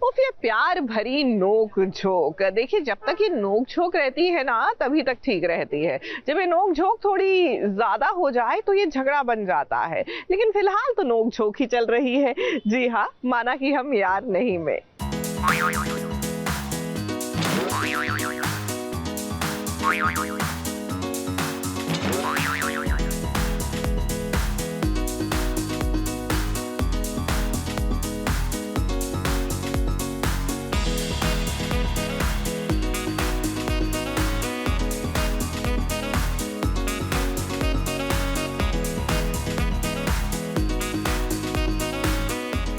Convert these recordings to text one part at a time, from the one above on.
उफ, ये प्यार भरी नोक झोंक। देखिए, जब तक ये नोक झोंक रहती है ना तभी तक ठीक रहती है। जब ये नोक झोंक थोड़ी ज्यादा हो जाए तो ये झगड़ा बन जाता है। लेकिन फिलहाल तो नोक झोंक ही चल रही है। जी हाँ, माना कि हम यार नहीं में।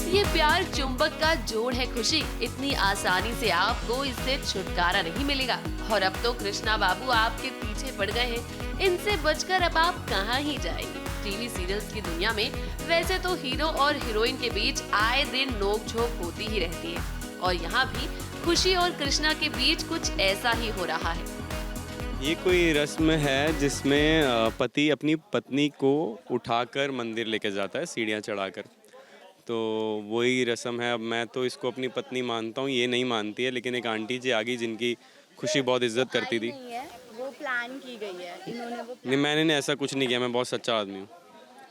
ये प्यार चुंबक का जोड़ है खुशी, इतनी आसानी से आपको इससे छुटकारा नहीं मिलेगा। और अब तो कृष्णा बाबू आपके पीछे पड़ गए हैं, इनसे बचकर अब आप कहाँ ही जाएंगे। टीवी सीरियल्स की दुनिया में वैसे तो हीरो और हीरोइन के बीच आए दिन नोक-झोंक होती ही रहती है, और यहाँ भी खुशी और कृष्णा के बीच कुछ ऐसा ही हो रहा है। ये कोई रस्म है जिसमें पति अपनी पत्नी को उठाकर मंदिर लेके जाता है, सीढ़ियाँ चढ़ाकर। तो वही रस्म है। अब मैं तो इसको अपनी पत्नी मानता हूँ, ये नहीं मानती है। लेकिन एक आंटी जी आ गई जिनकी खुशी बहुत इज्जत करती थी। नहीं है, वो प्लान की गई है, इन्होंने वो नहीं, मैंने ऐसा कुछ नहीं किया, मैं बहुत सच्चा आदमी हूँ।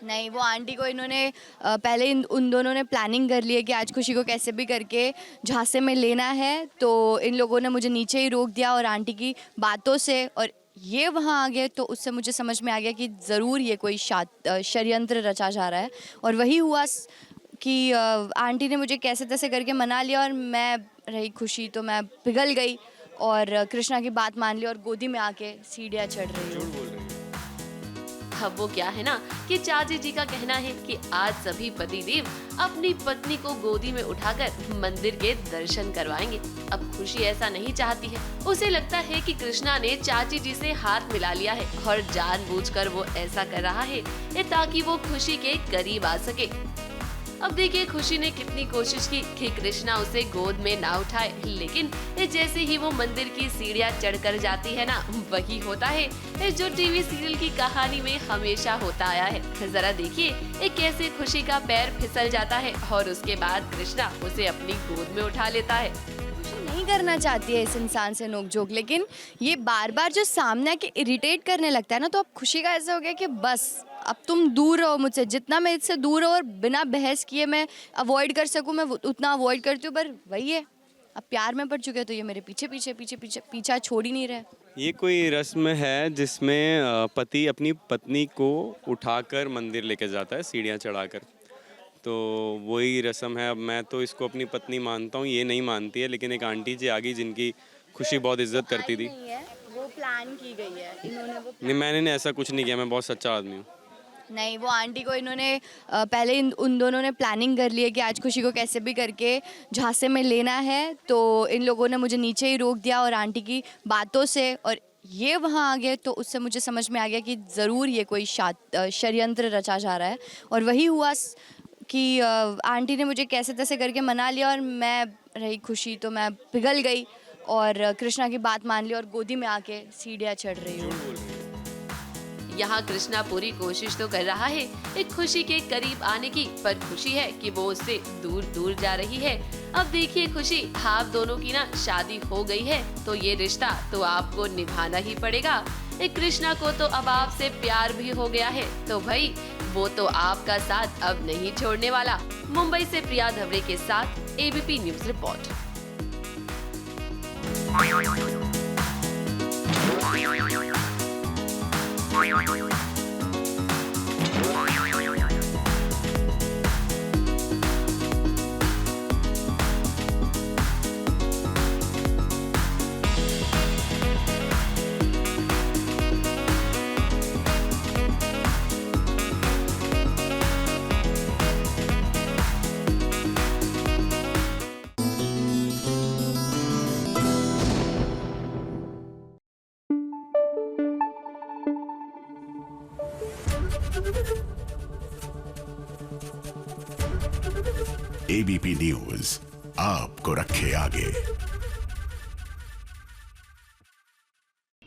नहीं, वो आंटी को इन्होंने पहले उन दोनों ने प्लानिंग कर ली है कि आज खुशी को कैसे भी करके झांसे में लेना है। तो इन लोगों ने मुझे नीचे ही रोक दिया और आंटी की बातों से, और ये वहाँ आ गए तो उससे मुझे समझ में आ गया कि ज़रूर ये कोई षड्यंत्र रचा जा रहा है। और वही हुआ कि आंटी ने मुझे कैसे तैसे करके मना लिया, और मैं रही खुशी तो मैं पिघल गई और कृष्णा की बात मान ली और गोदी में आके सीढ़ियाँ चढ़ रही हूँ। अब वो क्या है ना कि चाची जी का कहना है कि आज सभी पतिदेव अपनी पत्नी को गोदी में उठाकर मंदिर के दर्शन करवाएंगे। अब खुशी ऐसा नहीं चाहती है, उसे लगता है कि कृष्णा ने चाची जी से हाथ मिला लिया है और जानबूझकर वो ऐसा कर रहा है ताकि वो खुशी के करीब आ सके। अब देखिए, खुशी ने कितनी कोशिश की कि कृष्णा उसे गोद में ना उठाए, लेकिन जैसे ही वो मंदिर की सीढ़ियाँ चढ़कर जाती है ना, वही होता है जो टीवी सीरियल की कहानी में हमेशा होता आया है। जरा देखिए कैसे खुशी का पैर फिसल जाता है और उसके बाद कृष्णा उसे अपनी गोद में उठा लेता है। खुशी नहीं करना चाहती है इस इंसान से नोक-झोंक, लेकिन ये बार बार जो सामने आके इरिटेट करने लगता है ना, तो अब खुशी का ऐसा हो गया कि बस अब तुम दूर रहो मुझसे, जितना मैं इससे दूर रहो और बिना बहस किए मैं अवॉइड कर सकूं मैं उतना अवॉइड करती हूँ। पर वही है, अब प्यार में पड़ चुके तो ये मेरे पीछे पीछे पीछे पीछे पीछा छोड़ ही नहीं रहे। ये कोई रस्म है जिसमें पति अपनी पत्नी को उठाकर मंदिर लेके जाता है, सीढ़ियाँ चढ़ाकर। तो वही रस्म है। अब मैं तो इसको अपनी पत्नी मानता हूँ, ये नहीं मानती है। लेकिन एक आंटी जी आ गई जिनकी खुशी बहुत इज्जत करती थी। नहीं है, वो प्लान की गई है, इन्होंने वो नहीं, मैंने ऐसा कुछ नहीं किया, मैं बहुत सच्चा आदमी हूँ। नहीं, वो आंटी को इन्होंने पहले उन दोनों ने प्लानिंग कर ली है कि आज खुशी को कैसे भी करके झांसे में लेना है। तो इन लोगों ने मुझे नीचे ही रोक दिया और आंटी की बातों से, और ये वहाँ आ गए तो उससे मुझे समझ में आ गया कि ज़रूर ये कोई षड्यंत्र रचा जा रहा है। और वही हुआ कि आंटी ने मुझे कैसे तैसे करके मना लिया और मैं रही खुशी तो मैं पिघल गई और कृष्णा की बात मान ली और गोदी में आके सीढ़ियाँ चढ़ रही हूँ। यहाँ कृष्णा पूरी कोशिश तो कर रहा है एक खुशी के करीब आने की, पर खुशी है कि वो उससे दूर दूर जा रही है। अब देखिए खुशी, आप दोनों की ना शादी हो गई है, तो ये रिश्ता तो आपको निभाना ही पड़ेगा। कृष्णा को तो अब आपसे प्यार भी हो गया है, तो भाई वो तो आपका साथ अब नहीं छोड़ने वाला। मुंबई से प्रिया धवरे के साथ ABP news report. ABP news आपको रखे आगे।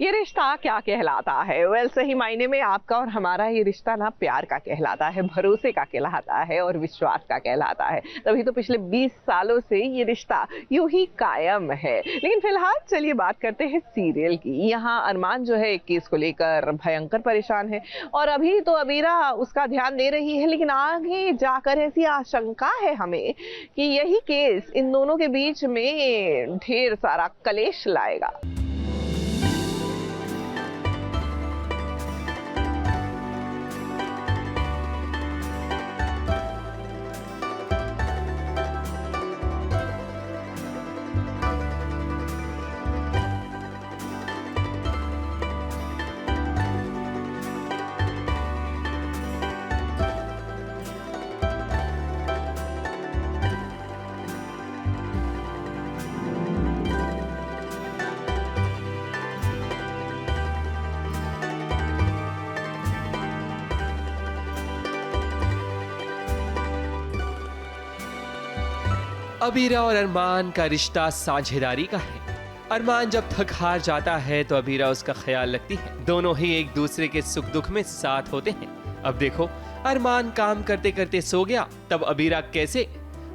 ये रिश्ता क्या कहलाता है? वेल, सही मायने में आपका और हमारा ये रिश्ता ना प्यार का कहलाता है, भरोसे का कहलाता है और विश्वास का कहलाता है। तभी तो पिछले 20 सालों से ये रिश्ता यूं ही कायम है। लेकिन फिलहाल चलिए बात करते हैं सीरियल की। यहाँ अरमान जो है एक केस को लेकर भयंकर परेशान है और अभी तो अबीरा उसका ध्यान दे रही है, लेकिन आगे जाकर ऐसी आशंका है हमें कि यही केस इन दोनों के बीच में ढेर सारा कलेश लाएगा। अबीरा और अरमान का रिश्ता साझेदारी का है। अरमान जब थक हार जाता है तो अबीरा उसका ख्याल रखती है। दोनों ही एक दूसरे के सुख दुख में साथ होते हैं। अब देखो, अरमान काम करते करते सो गया, तब अबीरा कैसे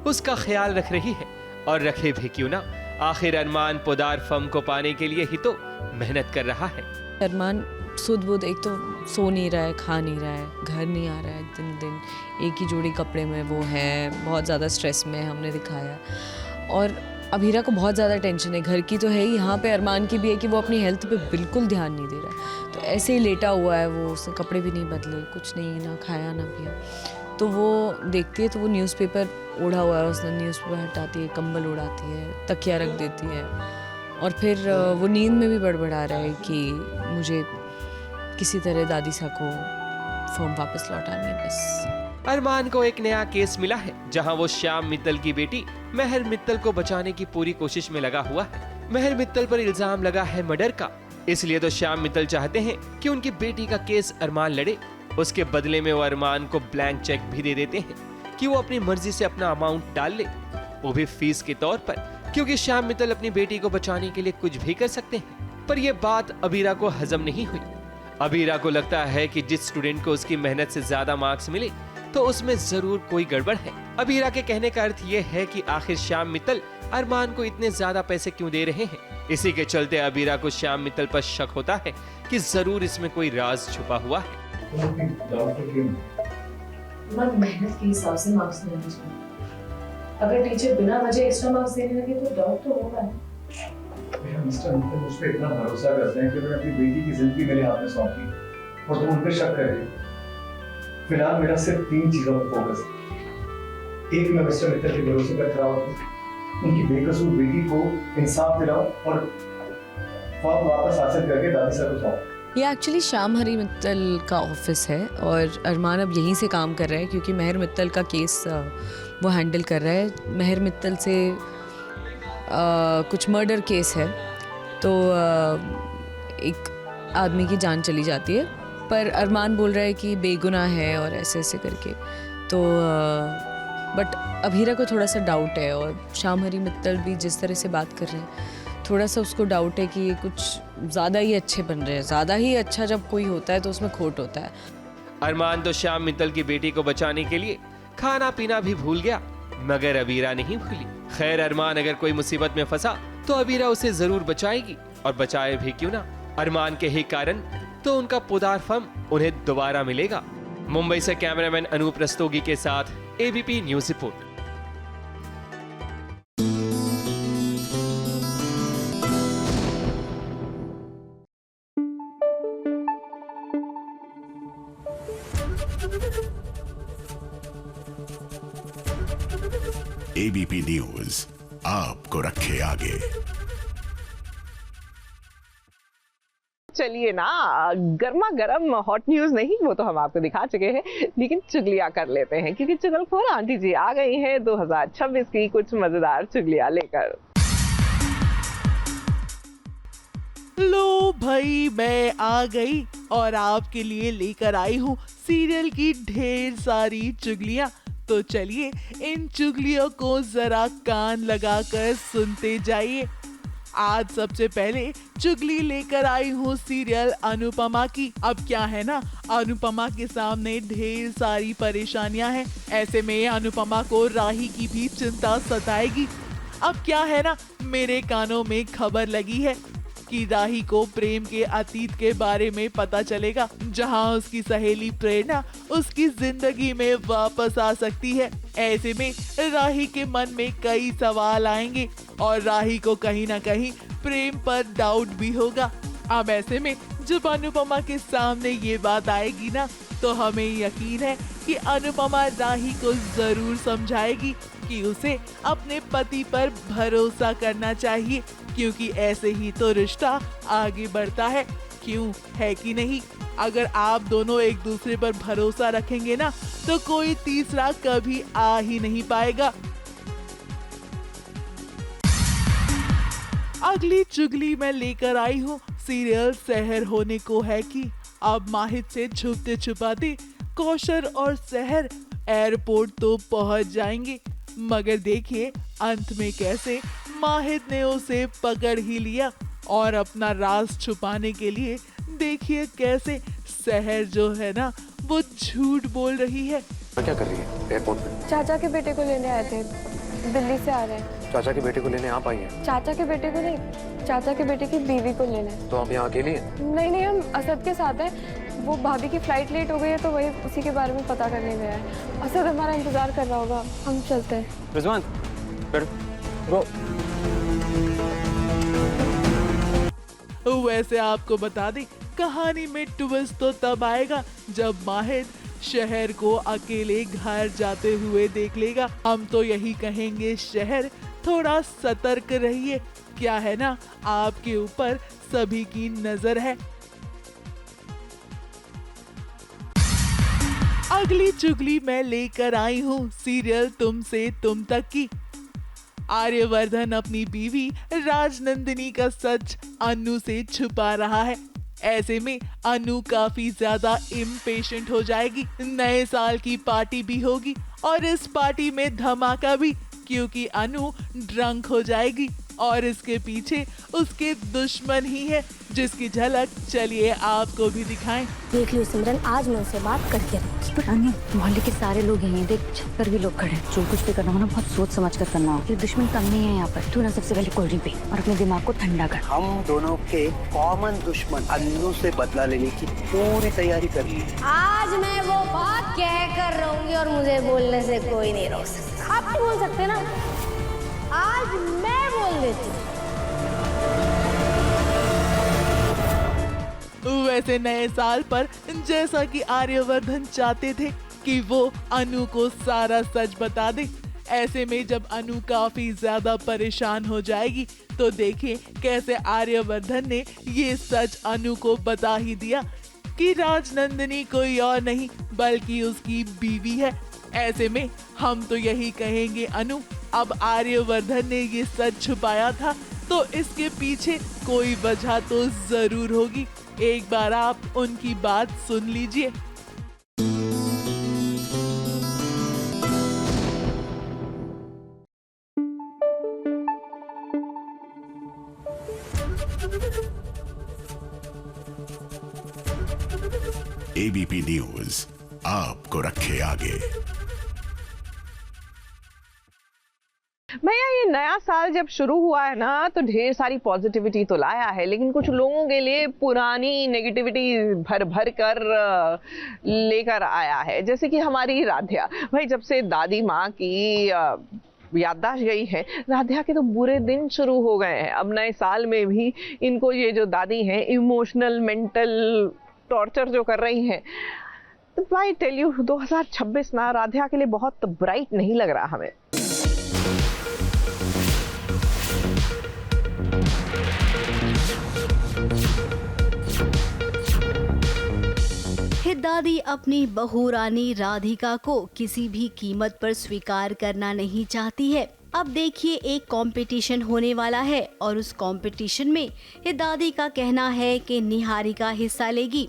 उसका ख्याल रख रही है। और रखे भी क्यों ना, आखिर अरमान पोदार फम को पाने के लिए ही तो मेहनत कर रहा है। अरमान सुध बुध एक तो सो नहीं रहा है, खा नहीं रहा है, घर नहीं आ रहा है, दिन दिन एक ही जोड़ी कपड़े में वो है, बहुत ज़्यादा स्ट्रेस में हमने दिखाया। और अबीरा को बहुत ज़्यादा टेंशन है, घर की तो है ही, यहाँ पे अरमान की भी है कि वो अपनी हेल्थ पे बिल्कुल ध्यान नहीं दे रहा है। तो ऐसे ही लेटा हुआ है वो, उसने कपड़े भी नहीं बदले, कुछ नहीं, ना खाया ना पिया। तो वो देखती है तो वो न्यूज़पेपर ओढ़ा हुआ है, उसने न्यूज़पेपर हटाती है, कंबल उड़ाती है, तकिया रख देती है और फिर वो नींद में भी बड़बड़ा रहा है कि मुझे किसी तरह दादी सा को फॉर्म वापस लौटानी है बस। अरमान को एक नया केस मिला है जहां वो श्याम मित्तल की बेटी महर मित्तल को बचाने की पूरी कोशिश में लगा हुआ है। महर मित्तल पर इल्जाम लगा है मर्डर का, इसलिए तो श्याम मित्तल चाहते हैं कि उनकी बेटी का केस अरमान लड़े। उसके बदले में वो अरमान को ब्लैंक चेक भी दे देते हैं कि वो अपनी मर्जी से अपना अमाउंट डाल ले, वो भी फीस के तौर पर, क्योंकि श्याम मित्तल अपनी बेटी को बचाने के लिए कुछ भी कर सकते हैं। पर यह बात अबीरा को हजम नहीं हुई। अबीरा को लगता है कि जिस स्टूडेंट को उसकी मेहनत से ज्यादा मार्क्स मिले तो उसमें जरूर कोई गड़बड़ है। अबीरा के कहने का अर्थ ये है कि आखिर श्याम मित्तल अरमान को इतने ज्यादा पैसे क्यों दे रहे हैं। इसी के चलते अबीरा को श्याम मित्तल पर शक होता है कि जरूर इसमें कोई राज छुपा हुआ है। मेहनत के हिसाब से मार्क्स देने चाहिए। अगर टीचर बिना वजह एक्स्ट्रा मार्क्स देने लगे तो डाउट तो होगा। मिस्टर मित्तल मुझ पे इतना भरोसा करते हैं कि मैंने अपनी बेटी की जिंदगी मेरे हाथ में सौंपी और तुम उन पे शक कर रही हो। फिलहाल मेरा सिर्फ 3 चीजों पर फोकस है। एक, मैं मिस्टर मित्तल के भरोसे पर खड़ा होकर उनकी बेकसूर बेटी को इंसाफ दिलाऊं और फॉर्म वापस हासिल करके दादी सर को सौंपूं। ये एक्चुअली श्याम हरी मित्तल का ऑफिस है और अरमान अब यहीं से काम कर रहा है क्योंकि महर मित्तल का केस वो हैंडल कर रहा है। महर मित्तल से कुछ मर्डर केस है तो एक आदमी की जान चली जाती है, पर अरमान बोल रहा है कि बेगुनाह है और ऐसे ऐसे करके। तो बट अबीरा को थोड़ा सा डाउट है और श्याम हरी मित्तल भी जिस तरह से बात कर रहे हैं थोड़ा सा उसको डाउट है कि ये कुछ ज़्यादा ही अच्छे बन रहे हैं। ज़्यादा ही अच्छा जब कोई होता है तो उसमें खोट होता है। अरमान तो श्याम मित्तल की बेटी को बचाने के लिए खाना पीना भी भूल गया, मगर अबीरा नहीं भूली। खैर, अरमान अगर कोई मुसीबत में फंसा तो अबीरा उसे जरूर बचाएगी, और बचाए भी क्यों ना, अरमान के ही कारण तो उनका पोदार फर्म उन्हें दोबारा मिलेगा। मुंबई से कैमरामैन अनूप रस्तोगी के साथ ABP news report. ABP news आपको रखे आगे। चलिए ना, गर्मा गर्म हॉट न्यूज नहीं, वो तो हम आपको दिखा चुके हैं, लेकिन चुगलियां कर लेते हैं क्योंकि चुगलखोर आंटी जी आ गई हैं 2026 की कुछ मजेदार चुगलियां लेकर। लो भाई, मैं आ गई और आपके लिए लेकर आई हूँ सीरियल की ढेर सारी चुगलियां। तो चलिए इन चुगलियों को जरा कान लगाकर सुनते जाइए। आज सबसे पहले चुगली लेकर आई हूँ सीरियल अनुपमा की। अब क्या है ना, अनुपमा के सामने ढेर सारी परेशानियां हैं। ऐसे में अनुपमा को राही की भी चिंता सताएगी। अब क्या है ना, मेरे कानों में खबर लगी है कि राही को प्रेम के अतीत के बारे में पता चलेगा, जहां उसकी सहेली प्रेरणा उसकी जिंदगी में वापस आ सकती है। ऐसे में राही के मन में कई सवाल आएंगे और राही को कहीं ना कहीं प्रेम पर डाउट भी होगा। अब ऐसे में जब अनुपमा के सामने ये बात आएगी ना, तो हमें यकीन है कि अनुपमा राही को जरूर समझाएगी कि उसे अपने पति पर भरोसा करना चाहिए, क्योंकि ऐसे ही तो रिश्ता आगे बढ़ता है। क्यों, है कि नहीं? अगर आप दोनों एक दूसरे पर भरोसा रखेंगे ना, तो कोई तीसरा कभी आ ही नहीं पाएगा। अगली चुगली मैं लेकर आई हूँ सीरियल सहर होने को है कि अब माहिद से छुपते छुपाते कौशल और सहर एयरपोर्ट तो पहुंच जाएंगे, मगर देखिए अंत में कैसे माहिद ने उसे पकड़ ही लिया और अपना राज छुपाने के लिए देखिए कैसे सहर जो है ना वो झूठ बोल रही है। क्या कर रही है एयरपोर्ट पे? चाचा के बेटे को लेने आए थे, दिल्ली से आ रहे हैं। चाचा के बेटे को लेने आप आई हैं? चाचा के बेटे को नहीं, चाचा के बेटे की बीवी को लेने। तो आप यहाँ अकेली हैं? नहीं, हम असद के साथ हैं। वो भाभी की फ्लाइट लेट हो गई है, तो वही उसी के बारे में पता करने गया है। असद हमारा इंतजार कर रहा होगा, हम चलते हैं। रिजवान वैसे आपको बता दें, कहानी में ट्विस्ट तो तब आएगा जब माहिद शहर को अकेले घर जाते हुए देख लेगा। हम तो यही कहेंगे, शहर थोड़ा सतर्क रहिए। क्या है ना, आपके ऊपर सभी की नजर है। अगली चुगली मैं लेकर आई हूँ सीरियल तुमसे तुम तक की। आर्यवर्धन अपनी बीवी राजनंदिनी का सच अनु से छुपा रहा है। ऐसे में अनु काफी ज्यादा इम्पेशेंट हो जाएगी। नए साल की पार्टी भी होगी और इस पार्टी में धमाका भी, क्योंकि अनु ड्रंक हो जाएगी और इसके पीछे उसके दुश्मन ही है, जिसकी झलक चलिए आपको भी दिखाएं। देख लो सिमरन, आज मैं उससे बात करके मोहल्ले के सारे लोग यहीं हैं, देख छत पर भी लोग खड़े हैं। जो कुछ भी करना हो ना बहुत सोच समझ कर करना हो। ये दुश्मन कम नहीं है यहाँ पर। तू ना सबसे पहले कोल्ड ड्रिंक पी और अपने दिमाग को ठंडा कर। हम दोनों के कॉमन दुश्मन अन्नू से बदला लेने की पूरी तैयारी कर ली। आज मैं वो बात कह कर रहूंगी और मुझे बोलने से कोई नहीं रोक सकता। आप नहीं बोल सकते ना, आज मैं बोल देती हूँ। वैसे नए साल पर जैसा कि आर्यवर्धन चाहते थे कि वो अनु को सारा सच बता दे, ऐसे में जब अनु काफी ज्यादा परेशान हो जाएगी तो देखिए कैसे आर्यवर्धन ने ये सच अनु को बता ही दिया कि राजनंदिनी कोई और नहीं बल्कि उसकी बीवी है। ऐसे में हम तो यही कहेंगे, अनु अब आर्यवर्धन ने ये सच छुपाया था तो इसके पीछे कोई वजह तो जरूर होगी। एक बार आप उनकी बात सुन लीजिए। एबीपी न्यूज आपको रखे आगे। भैया, ये नया साल जब शुरू हुआ है ना तो ढेर सारी पॉजिटिविटी तो लाया है, लेकिन कुछ लोगों के लिए पुरानी नेगेटिविटी भर भर कर लेकर आया है। जैसे कि हमारी राध्या भाई, जब से दादी माँ की याददाश्त गई है, राध्या के तो बुरे दिन शुरू हो गए हैं। अब नए साल में भी इनको ये जो दादी हैं इमोशनल मेंटल टॉर्चर जो कर रही हैं, तो आई टेल यू 2026 ना राध्या के लिए बहुत ब्राइट नहीं लग रहा हमें। दादी अपनी बहू रानी राधिका को किसी भी कीमत पर स्वीकार करना नहीं चाहती है। अब देखिए, एक कंपटीशन होने वाला है और उस कंपटीशन में दादी का कहना है कि निहारिका हिस्सा लेगी,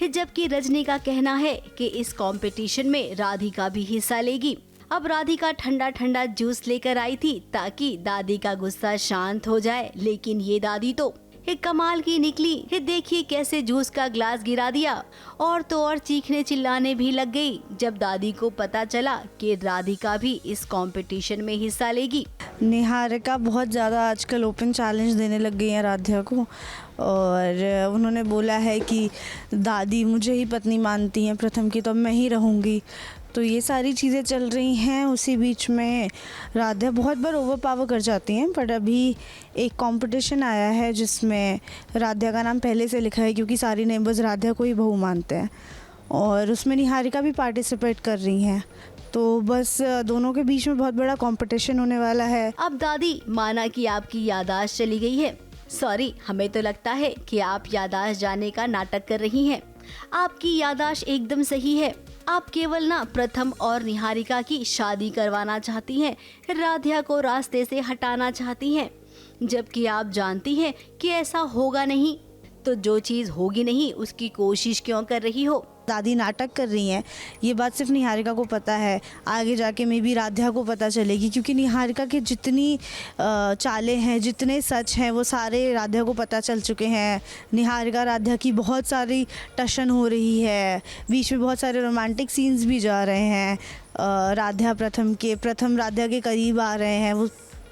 जबकि रजनी का कहना है कि इस कंपटीशन में राधिका भी हिस्सा लेगी। अब राधिका ठंडा ठंडा जूस लेकर आई थी ताकि दादी का गुस्सा शांत हो जाए, लेकिन ये दादी तो एक कमाल की निकली। ये देखिए कैसे जूस का ग्लास गिरा दिया और तो और चीखने चिल्लाने भी लग गई जब दादी को पता चला कि राधिका भी इस कंपटीशन में हिस्सा लेगी। निहारिका बहुत ज़्यादा आजकल ओपन चैलेंज देने लग गई है राध्या को, और उन्होंने बोला है कि दादी मुझे ही पत्नी मानती हैं प्रथम की, तो अब मैं ही रहूँगी। तो ये सारी चीज़ें चल रही हैं। उसी बीच में राध्या बहुत बार ओवर पावर कर जाती हैं, पर अभी एक कंपटीशन आया है जिसमें राध्या का नाम पहले से लिखा है क्योंकि सारी नेबर्स राध्या को ही बहू मानते हैं, और उसमें निहारिका भी पार्टिसिपेट कर रही हैं। तो बस दोनों के बीच में बहुत बड़ा कंपटीशन होने वाला है। अब दादी माना कि आपकी याददाश्त चली गई है। सॉरी, हमें तो लगता है कि आप याददाश्त जाने का नाटक कर रही हैं। आपकी याददाश्त एकदम सही है। आप केवल ना प्रथम और निहारिका की शादी करवाना चाहती हैं, राधिका को रास्ते से हटाना चाहती हैं, जबकि आप जानती हैं कि ऐसा होगा नहीं। तो जो चीज़ होगी नहीं उसकी कोशिश क्यों कर रही हो? दादी नाटक कर रही हैं, ये बात सिर्फ निहारिका को पता है। आगे जाके मे बी राध्या को पता चलेगी, क्योंकि निहारिका के जितनी चालें हैं, जितने सच हैं, वो सारे राध्या को पता चल चुके हैं। निहारिका राध्या की बहुत सारी टशन हो रही है, बीच में बहुत सारे रोमांटिक सीन्स भी जा रहे हैं। राध्या प्रथम राध्या के करीब आ रहे हैं। वो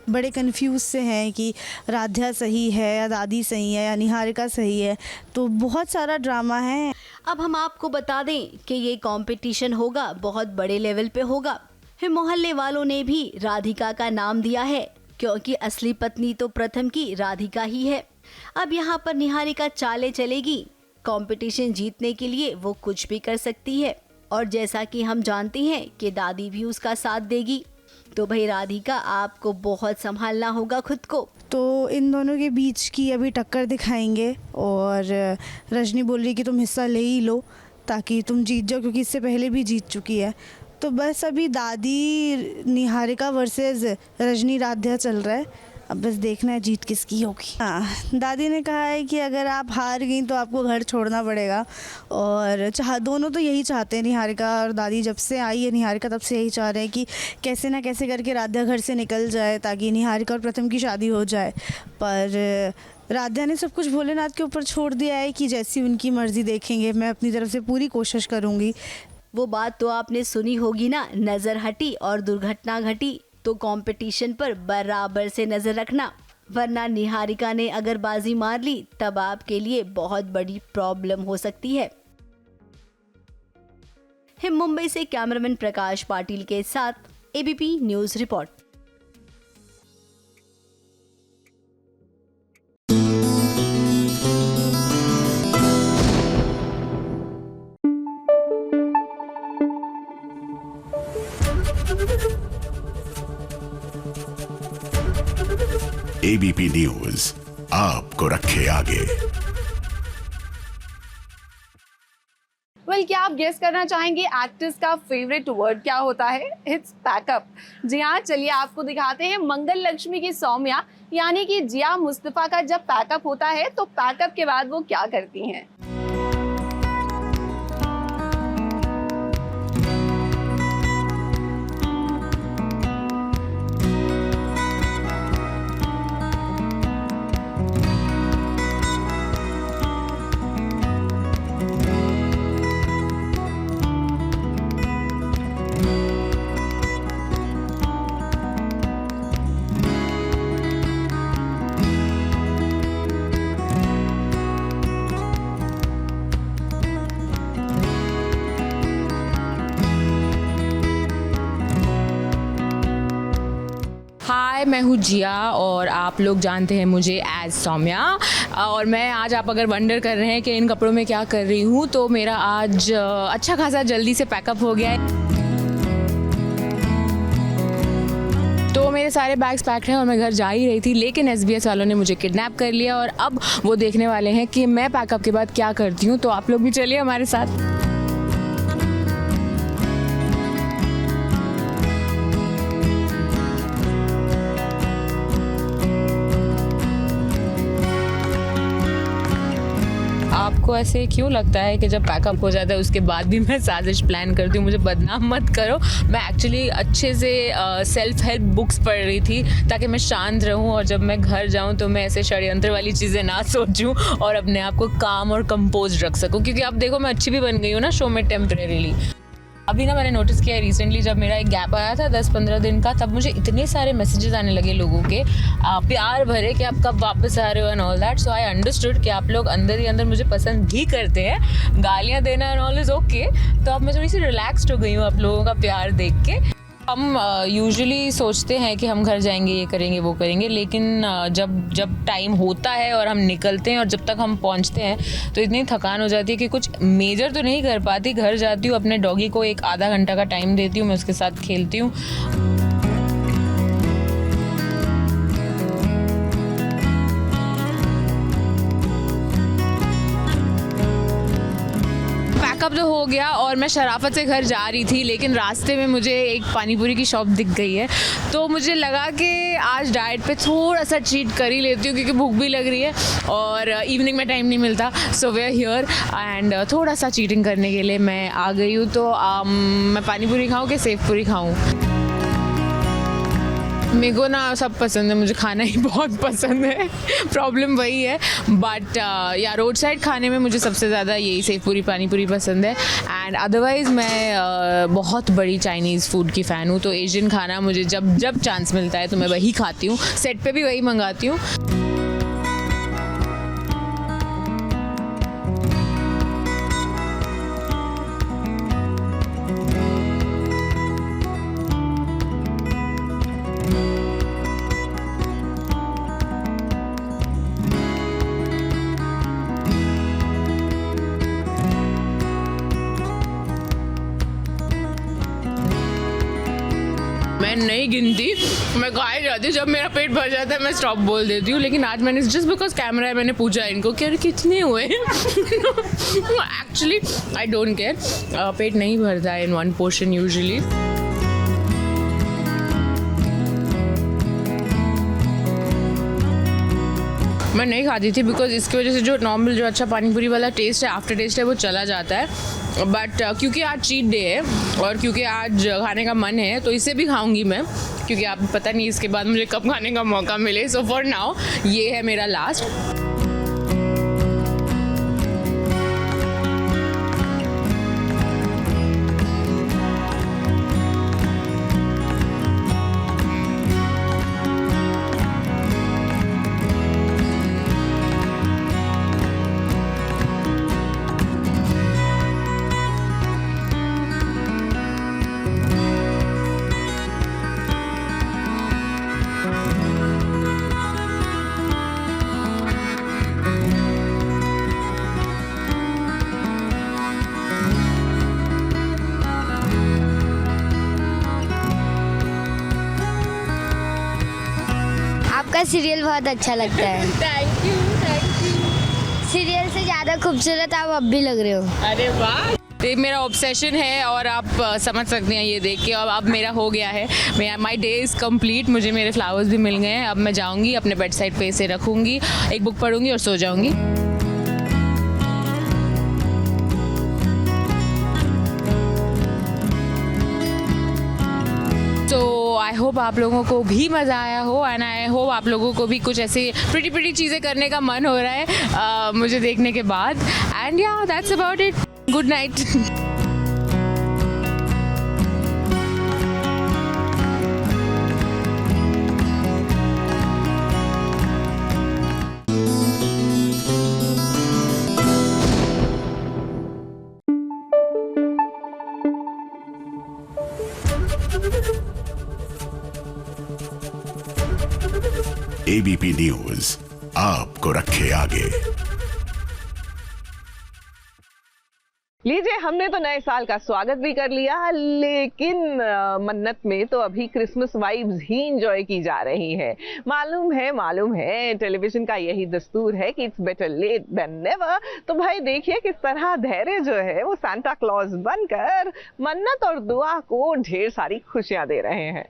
बड़े कंफ्यूज से हैं कि राध्या सही है या दादी सही है या निहारिका सही है। तो बहुत सारा ड्रामा है। अब हम आपको बता दें कि ये कंपटीशन होगा, बहुत बड़े लेवल पे होगा। फिर मोहल्ले वालों ने भी राधिका का नाम दिया है क्योंकि असली पत्नी तो प्रथम की राधिका ही है। अब यहाँ पर निहारिका चाले चलेगी। कंपटीशन जीतने के लिए वो कुछ भी कर सकती है, और जैसा कि हम जानते हैं कि दादी भी उसका साथ देगी। तो भाई राधिका, आपको बहुत संभालना होगा खुद को। तो इन दोनों के बीच की अभी टक्कर दिखाएंगे, और रजनी बोल रही कि तुम हिस्सा ले ही लो ताकि तुम जीत जाओ, क्योंकि इससे पहले भी जीत चुकी है। तो बस अभी दादी निहारिका वर्सेस रजनी राध्या चल रहा है। अब बस देखना है जीत किसकी होगी। हाँ, दादी ने कहा है कि अगर आप हार गई तो आपको घर छोड़ना पड़ेगा, और दोनों तो यही चाहते हैं। निहारिका और दादी जब से आई है निहारिका तब से यही चाह रहे हैं कि कैसे ना कैसे करके राध्या घर से निकल जाए ताकि निहारिका और प्रथम की शादी हो जाए। पर राध्या ने सब कुछ भोलेनाथ के ऊपर छोड़ दिया है कि जैसी उनकी मर्जी देखेंगे, मैं अपनी तरफ से पूरी कोशिश करूँगी। वो बात तो आपने सुनी होगी ना, नज़र हटी और दुर्घटना घटी। तो कंपटीशन पर बराबर से नजर रखना, वरना निहारिका ने अगर बाजी मार ली तब आपके लिए बहुत बड़ी प्रॉब्लम हो सकती है। मुंबई से कैमरामैन प्रकाश पाटिल के साथ ABP news report. ABP news आपको रखे आगे। क्या आप गेस करना चाहेंगे एक्ट्रेस का फेवरेट वर्ड क्या होता है? It's pack up. जी हाँ, चलिए आपको दिखाते हैं मंगल लक्ष्मी की सौम्या यानी कि जिया मुस्तफा का जब पैकअप होता है तो पैकअप के बाद वो क्या करती हैं। हाय, मैं हूँ जिया और आप लोग जानते हैं मुझे एज सौम्या। और मैं आज, आप अगर वंडर कर रहे हैं कि इन कपड़ों में क्या कर रही हूँ, तो मेरा आज अच्छा खासा जल्दी से पैकअप हो गया है। तो मेरे सारे बैग्स पैक्ड हैं और मैं घर जा ही रही थी, लेकिन SBS वालों ने मुझे किडनैप कर लिया और अब वो देखने वाले हैं कि मैं पैकअप के बाद क्या करती हूँ। तो आप लोग भी चलिए हमारे साथ। आप आपको ऐसे क्यों लगता है कि जब पैकअप हो जाता है उसके बाद भी मैं साजिश प्लान करती हूँ? मुझे बदनाम मत करो। मैं एक्चुअली अच्छे से सेल्फ हेल्प बुक्स पढ़ रही थी ताकि मैं शांत रहूँ और जब मैं घर जाऊँ तो मैं ऐसे षड्यंत्र वाली चीज़ें ना सोचूं और अपने आप को काम और कंपोज रख सकूँ। क्योंकि अब देखो मैं अच्छी भी बन गई हूँ ना शो में टेम्परेरीली। अभी ना मैंने नोटिस किया है रिसेंटली, जब मेरा एक गैप आया था 10-15 दिन का, तब मुझे इतने सारे मैसेजेस आने लगे लोगों के प्यार भरे कि आप कब वापस आ रहे हो and all that. So I understood कि आप लोग अंदर ही अंदर मुझे पसंद भी करते हैं। गालियाँ देना एंड ऑल इज़ ओके। तो अब मैं थोड़ी सी रिलैक्स्ड हो गई हूँ आप लोगों का प्यार देख के। हम यूजुअली सोचते हैं कि हम घर जाएंगे, ये करेंगे, वो करेंगे, लेकिन जब टाइम होता है और हम निकलते हैं और जब तक हम पहुंचते हैं तो इतनी थकान हो जाती है कि कुछ मेजर तो नहीं कर पाती। घर जाती हूँ, अपने डॉगी को 1-आधा घंटा का टाइम देती हूँ, मैं उसके साथ खेलती हूँ। पैकअप तो हो गया और मैं शराफत से घर जा रही थी, लेकिन रास्ते में मुझे एक पानीपुरी की शॉप दिख गई है तो मुझे लगा कि आज डाइट पे थोड़ा सा चीट कर ही लेती हूँ क्योंकि भूख भी लग रही है और इवनिंग में टाइम नहीं मिलता। सो वे आर हियर एंड थोड़ा सा चीटिंग करने के लिए मैं आ गई हूँ। तो मैं पानीपुरी खाऊँ कि सेव पूरी खाऊँ? मेरे को ना सब पसंद है, मुझे खाना ही बहुत पसंद है। प्रॉब्लम वही है, बट या रोड साइड खाने में मुझे सबसे ज़्यादा यही सेव पूरी पानी पूरी पसंद है। एंड अदरवाइज़ मैं बहुत बड़ी चाइनीज़ फूड की फ़ैन हूँ। तो एशियन खाना मुझे जब चांस मिलता है तो मैं वही खाती हूँ। सेट पे भी वही मंगाती हूँ। मैं नहीं गिनती, मैं खाई जाती हूँ। जब मेरा पेट भर जाता है मैं स्टॉप बोल देती हूँ। लेकिन आज मैंने जस्ट बिकॉज कैमरा है मैंने पूछा इनको कि अरे कितने हुए। एक्चुअली आई डोंट केयर, पेट नहीं भरता है इन वन पोर्शन यूजुअली। मैं नहीं खाती थी बिकॉज इसकी वजह से जो नॉर्मल जो अच्छा पानीपुरी वाला टेस्ट है, आफ्टर टेस्ट है, वो चला जाता है। बट क्योंकि आज चीट डे है और क्योंकि आज खाने का मन है तो इसे भी खाऊंगी मैं, क्योंकि आप पता नहीं इसके बाद मुझे कब खाने का मौका मिले। सो फॉर नाउ ये है मेरा लास्ट। आपका सीरियल बहुत अच्छा लगता है। Thank you. सीरियल से ज़्यादा खूबसूरत आप अब भी लग रहे हो। अरे वाह, ये मेरा ऑब्सेशन है और आप समझ सकते हैं ये देख के। अब मेरा हो गया है, माई डे इज़ कम्प्लीट। मुझे मेरे फ्लावर्स भी मिल गए हैं। अब मैं जाऊँगी अपने बेड साइड पे इसे रखूँगी, एक बुक पढ़ूँगी और सो जाऊँगी। आई होप आप लोगों को भी मज़ा आया हो एंड आई होप आप लोगों को भी कुछ ऐसे प्रिटी चीज़ें करने का मन हो रहा है मुझे देखने के बाद। एंड या that's about it. Good night. ABP news आपको रखे आगे। लीजिए, हमने तो नए साल का स्वागत भी कर लिया, लेकिन मन्नत में तो अभी क्रिसमस वाइब्स ही एंजॉय की जा रही है। मालूम है टेलीविजन का यही दस्तूर है कि it's better late than never. तो भाई देखिए किस तरह धैर्य जो है वो सांता क्लॉज बनकर मन्नत और दुआ को ढेर सारी खुशियां दे रहे हैं।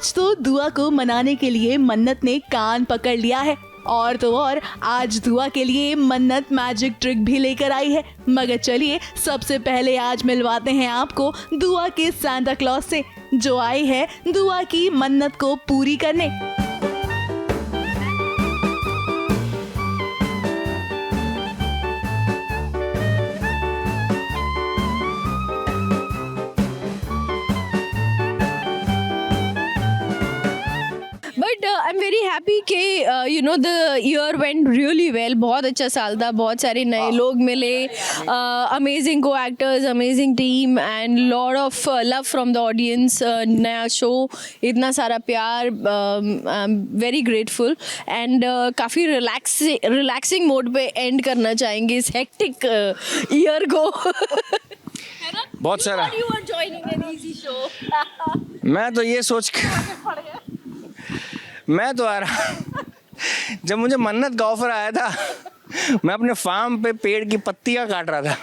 आज तो दुआ को मनाने के लिए मन्नत ने कान पकड़ लिया है और तो और आज दुआ के लिए मन्नत मैजिक ट्रिक भी लेकर आई है। मगर चलिए सबसे पहले आज मिलवाते हैं आपको दुआ के सांता क्लॉज से, जो आई है दुआ की मन्नत को पूरी करने। But I am very happy कि you know the year went really well. बहुत अच्छा साल था, बहुत सारे नए लोग मिले, अमेजिंग को actors, amazing team and lot of love from the audience. नया शो, इतना सारा प्यार, वेरी ग्रेटफुल एंड काफ़ी रिलैक्सिंग मोड पे एंड करना चाहेंगे इस हेक्टिक ईयर को। बहुत सारा। You are joining an easy show. मैं तो ये सोच मैं तो आ रहा, जब मुझे मन्नत का ऑफर आया था मैं अपने फार्म पे पेड़ की पत्तियां काट रहा था।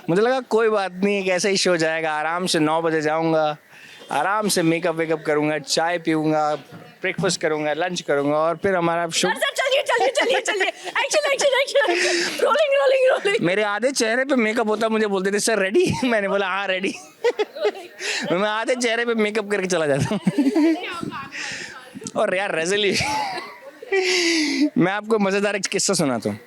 मुझे लगा कोई बात नहीं, एक ऐसा ही शो जाएगा, आराम से 9 बजे जाऊंगा, आराम से मेकअप वेकअप करूंगा, चाय पीऊंगा, ब्रेकफास्ट करूंगा, लंच करूंगा और फिर हमारा शो। रोलिंग। मेरे आधे चेहरे पे मेकअप होता, मुझे बोलते थे सर रेडी। मैंने बोला हाँ रेडी। मैं आधे चेहरे पे मेकअप करके चला जाता हूँ। और यार रेजोल्यूशन, मैं आपको मज़ेदार एक किस्सा सुनाता हूँ।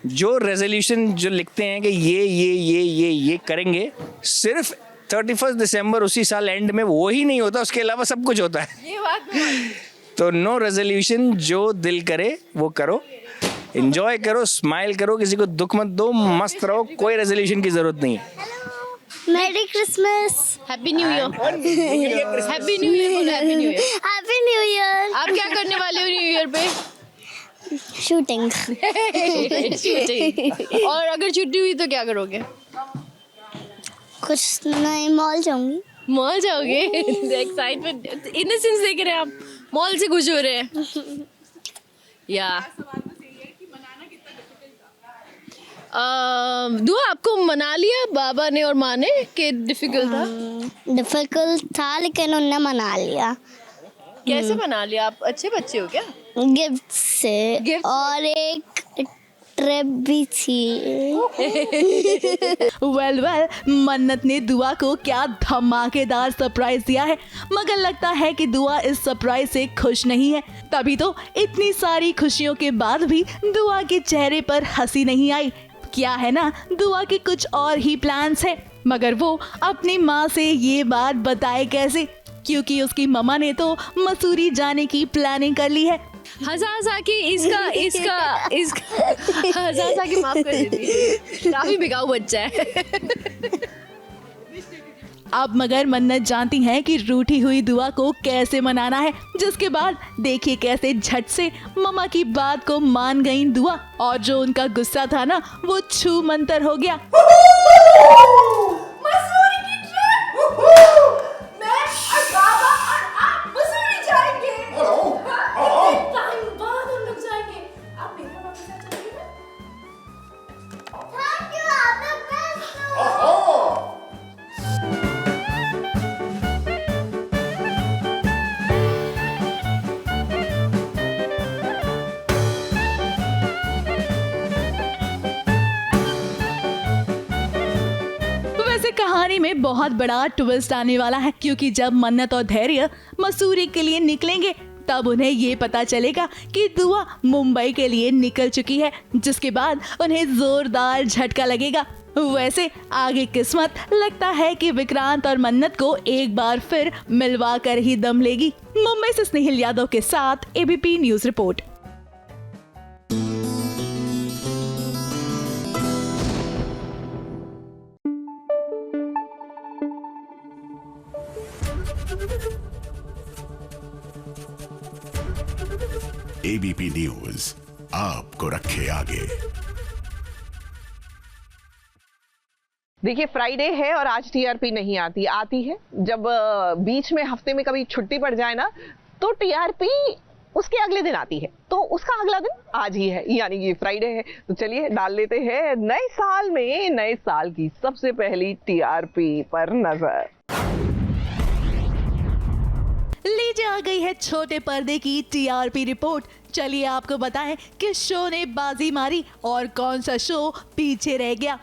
जो रेजोल्यूशन जो लिखते हैं कि ये करेंगे, सिर्फ 31 दिसंबर उसी साल एंड में वो ही नहीं होता, उसके अलावा सब कुछ होता है। ये बात तो नो रेजोल्यूशन, जो दिल करे वो करो, एंजॉय करो, स्माइल करो, किसी को दुख मत दो, मस्त रहो, कोई रेजोल्यूशन की जरूरत नहीं है। मेरी Christmas, happy new year. Happy new year, happy new year. Happy new year. आप क्या करने वाले हो न्यू ईयर पे? शूटिंग। और अगर छुट्टी हुई तो क्या करोगे? कुछ नहीं, मॉल जाऊंगी। मॉल जाओगे? एक्साइटमेंट, इनोसेंस देख रहे हैं आप, मॉल से खुश हो रहे हैं। या दुआ, आपको मना लिया बाबा ने और माँ ने कि डिफिकल्ट था? डिफिकल्ट था लेकिन उन्होंने मना लिया। कैसे मना लिया? आप अच्छे बच्चे हो क्या? गिफ्ट से और एक ट्रिप भी थी। वेल मन्नत ने दुआ को क्या धमाकेदार सरप्राइज दिया है, मगर लगता है कि दुआ इस सरप्राइज से खुश नहीं है। तभी तो इतनी सारी खुशियों के बाद भी दुआ के चेहरे पर हंसी नहीं आई। क्या है ना, दुआ के कुछ और ही प्लान्स हैं, मगर वो अपनी माँ से ये बात बताए कैसे, क्योंकि उसकी मम्मा ने तो मसूरी जाने की प्लानिंग कर ली है। हंसा के इसका हंसा के माफ कर दीजिए, काफी बिगाऊ बच्चा है। अब मगर मन्नत जानती हैं कि रूठी हुई दुआ को कैसे मनाना है, जिसके बाद देखिए कैसे झट से मम्मा की बात को मान गई दुआ, और जो उनका गुस्सा था ना वो छू मंतर हो गया। कहानी में बहुत बड़ा ट्विस्ट आने वाला है, क्योंकि जब मन्नत और धैर्य मसूरी के लिए निकलेंगे तब उन्हें ये पता चलेगा कि दुआ मुंबई के लिए निकल चुकी है, जिसके बाद उन्हें जोरदार झटका लगेगा। वैसे आगे किस्मत लगता है कि विक्रांत और मन्नत को एक बार फिर मिलवा कर ही दम लेगी। मुंबई से स्नेहिल यादव के साथ ABP news report. ABP news आपको रखे आगे। देखिए, फ्राइडे है और आज टीआरपी नहीं आती है। जब बीच में हफ्ते में कभी छुट्टी पड़ जाए ना, तो टीआरपी उसके अगले दिन आती है, तो उसका अगला दिन आज ही है, यानी कि फ्राइडे है। तो चलिए डाल लेते हैं नए साल में नए साल की सबसे पहली टीआरपी पर नजर। लीजिए आ गई है छोटे पर्दे की टीआरपी रिपोर्ट। चलिए आपको बताएं किस शो ने बाजी मारी और कौन सा शो पीछे रह गया।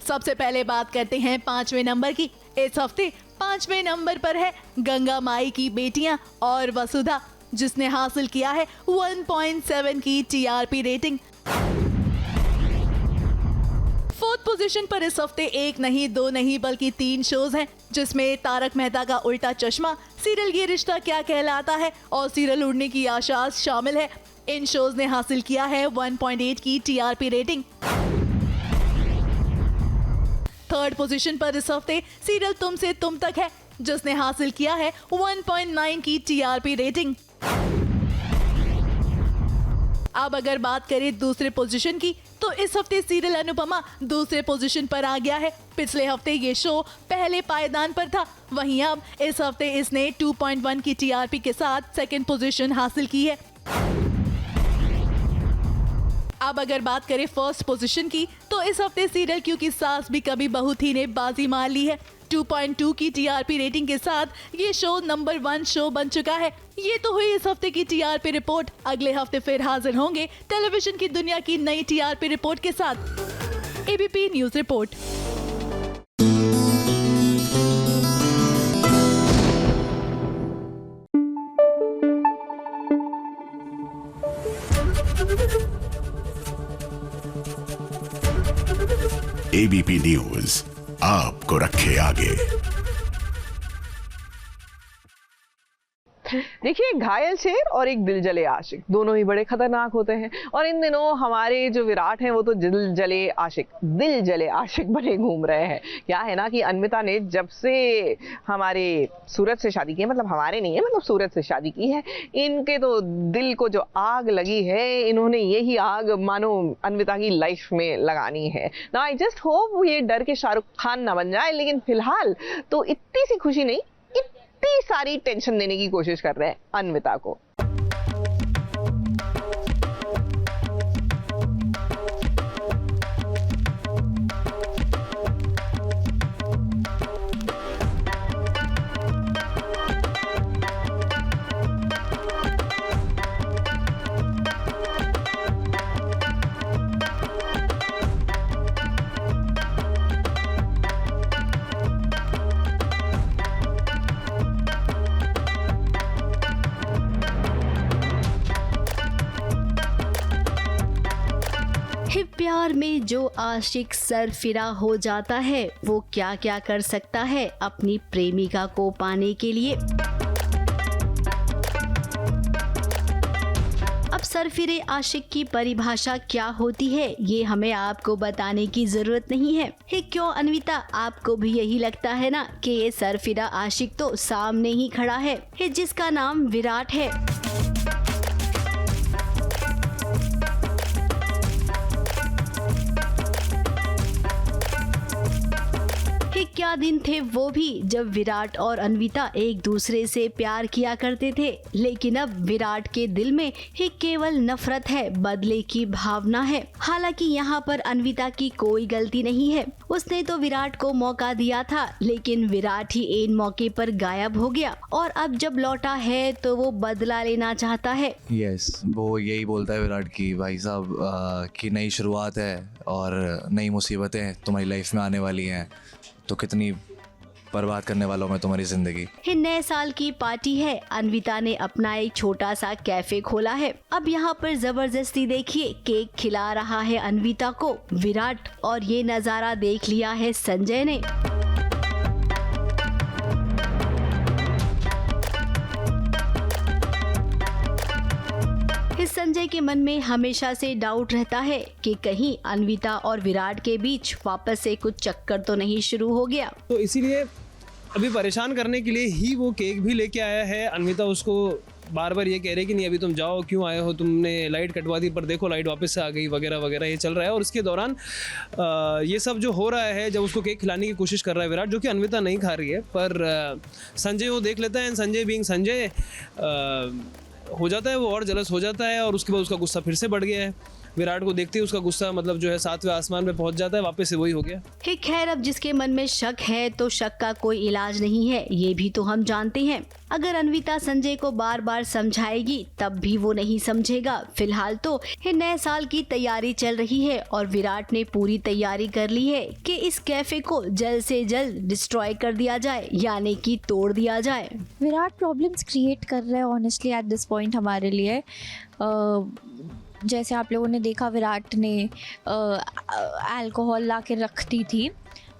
सबसे पहले बात करते हैं 5वें नंबर की। इस हफ्ते 5वें नंबर पर है गंगा माई की बेटियां और वसुधा, जिसने हासिल किया है 1.7 की टीआरपी रेटिंग। 4th पोजीशन पर इस हफ्ते 1 नहीं 2 नहीं बल्कि 3 शोज हैं, जिसमें तारक मेहता का उल्टा चश्मा, सीरियल ये रिश्ता क्या कहलाता है और सीरियल उड़ने की आशाज शामिल है। इन शोज ने हासिल किया है 1.8 की टीआरपी रेटिंग। 3rd पोजीशन पर इस हफ्ते सीरियल तुमसे तुम तक है, जिसने हासिल किया है 1.9 की टीआरपी रेटिंग। अब अगर बात करें दूसरे पोजीशन की, तो इस हफ्ते सीरियल अनुपमा दूसरे पोजीशन पर आ गया है। पिछले हफ्ते ये शो पहले पायदान पर था, वहीं अब इस हफ्ते इसने 2.1 की टीआरपी के साथ 2nd पोजीशन हासिल की है। अब अगर बात करें 1st पोजीशन की, तो इस हफ्ते सीरियल क्योंकि सास भी कभी बहू थी ने बाजी मार ली है। 2.2 की टीआरपी रेटिंग के साथ ये शो नंबर 1 शो बन चुका है। ये तो हुई इस हफ्ते की टीआरपी रिपोर्ट। अगले हफ्ते फिर हाजिर होंगे टेलीविजन की दुनिया की नई टीआरपी रिपोर्ट के साथ। ABP news report. ABP news आपको रखे आगे। देखिए, घायल शेर और एक दिल जले आशिक दोनों ही बड़े खतरनाक होते हैं, और इन दिनों हमारे जो विराट हैं वो तो दिल जले आशिक बने घूम रहे हैं। क्या है ना कि अन्विता ने जब से हमारे सूरज से शादी की है, मतलब हमारे नहीं है, मतलब सूरज से शादी की है, इनके तो दिल को जो आग लगी है, इन्होंने यही आग मानो अन्विता की लाइफ में लगानी है ना। आई जस्ट होप ये डर के शाहरुख खान ना बन जाए, लेकिन फिलहाल तो इतनी सी खुशी नहीं, इतनी सारी टेंशन देने की कोशिश कर रहे हैं अन्विता को। प्यार में जो आशिक सरफिरा हो जाता है, वो क्या क्या कर सकता है अपनी प्रेमिका को पाने के लिए। अब सरफिरे आशिक की परिभाषा क्या होती है, ये हमें आपको बताने की जरूरत नहीं है। क्यों अन्विता, आपको भी यही लगता है ना कि ये सरफिरा आशिक तो सामने ही खड़ा है, जिसका नाम विराट है। क्या दिन थे वो भी जब विराट और अन्विता एक दूसरे से प्यार किया करते थे, लेकिन अब विराट के दिल में ही केवल नफरत है, बदले की भावना है। हालांकि यहाँ पर अन्विता की कोई गलती नहीं है, उसने तो विराट को मौका दिया था, लेकिन विराट ही ऐन मौके पर गायब हो गया और अब जब लौटा है तो वो बदला लेना चाहता है। यस, वो यही बोलता है विराट की, भाई साहब की नई शुरुआत है और नई मुसीबतें तुम्हारी लाइफ में आने वाली हैं, तो कितनी बर्बाद करने वालों में तुम्हारी जिंदगी। नए साल की पार्टी है, अन्विता ने अपना एक छोटा सा कैफे खोला है। अब यहाँ पर जबरदस्ती देखिए केक खिला रहा है अन्विता को विराट, और ये नजारा देख लिया है संजय ने। संजय के मन में हमेशा से डाउट रहता है कि कहीं अन्विता और विराट के बीच वापस से कुछ चक्कर तो नहीं शुरू हो गया। तो इसीलिए अभी परेशान करने के लिए ही वो केक भी लेके आया है। अन्विता उसको बार बार ये कह रही कि नहीं अभी तुम जाओ, क्यों आए हो, तुमने लाइट कटवा दी, पर देखो लाइट वापस से आ गई, वगैरह वगैरह ये चल रहा है। और इसके दौरान ये सब जो हो रहा है, जब उसको केक खिलाने की कोशिश कर रहा है विराट, जो कि अन्विता नहीं खा रही है, पर संजय वो देख लेता है। संजय बीइंग संजय हो जाता है, वो और जलस हो जाता है और उसके बाद उसका गुस्सा फिर से बढ़ गया है। विराट को देखते ही उसका गुस्सा मतलब जो है 7वें आसमान पे पहुंच जाता है, वापस से वही हो गया। खैर, अब जिसके मन में शक है तो शक का कोई इलाज नहीं है, ये भी तो हम जानते हैं। अगर अन्विता संजय को बार बार समझाएगी तब भी वो नहीं समझेगा। फिलहाल तो नए साल की तैयारी चल रही है और विराट ने पूरी तैयारी कर ली है कि इस कैफे को जल्द से जल्द डिस्ट्रॉय कर दिया जाए, यानी कि तोड़ दिया जाए। विराट प्रॉब्लम्स क्रिएट कर रहा है ऑनेस्टली एट दिस पॉइंट हमारे लिए। जैसे आप लोगों ने देखा, विराट ने अल्कोहल ला के रख दी थी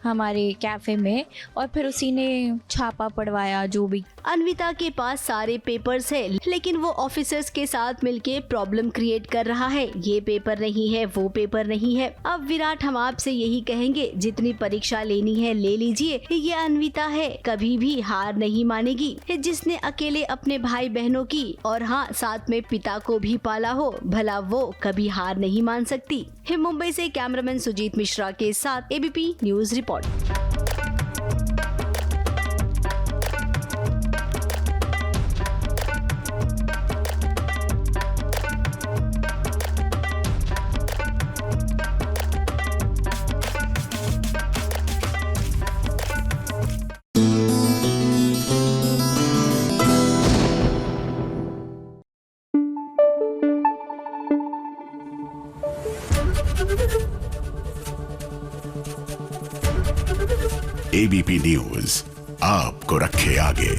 हमारे कैफे में और फिर उसी ने छापा पड़वाया। जो भी अन्विता के पास सारे पेपर्स है, लेकिन वो ऑफिसर्स के साथ मिलके प्रॉब्लम क्रिएट कर रहा है। ये पेपर नहीं है, वो पेपर नहीं है। अब विराट, हम आपसे यही कहेंगे, जितनी परीक्षा लेनी है ले लीजिए। ये अन्विता है, कभी भी हार नहीं मानेगी। जिसने अकेले अपने भाई बहनों की और हाँ, साथ में पिता को भी पाला हो, भला वो कभी हार नहीं मान सकती। मुंबई से कैमरामैन सुजीत मिश्रा के साथ ABP news report. ABP news आपको रखे आगे।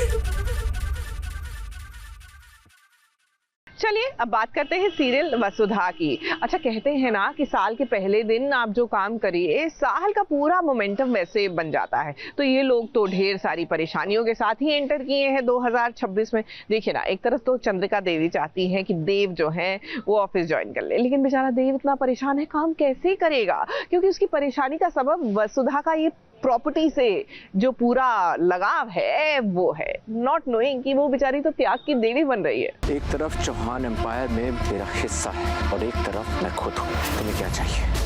चलिए अब बात करते हैं सीरियल वसुधा की। अच्छा, कहते हैं ना कि साल के पहले दिन आप जो काम करिए, साल का पूरा मोमेंटम वैसे बन जाता है। तो ये लोग तो ढेर सारी परेशानियों के साथ ही एंटर किए हैं 2026 में। देखिए ना, एक तरफ तो चंद्रिका देवी चाहती है कि देव जो है वो ऑफिस ज्वाइन कर ले, लेकिन बेचारा देव इतना परेशान है, काम कैसे करेगा? क्योंकि उसकी परेशानी का सबब वसुधा का ये प्रॉपर्टी से जो पूरा लगाव है वो है, नॉट नोइंग कि वो बेचारी तो त्याग की देवी बन रही है। एक तरफ चौहान एम्पायर में मेरा हिस्सा है और एक तरफ मैं खुद हूँ। तुम्हें क्या चाहिए?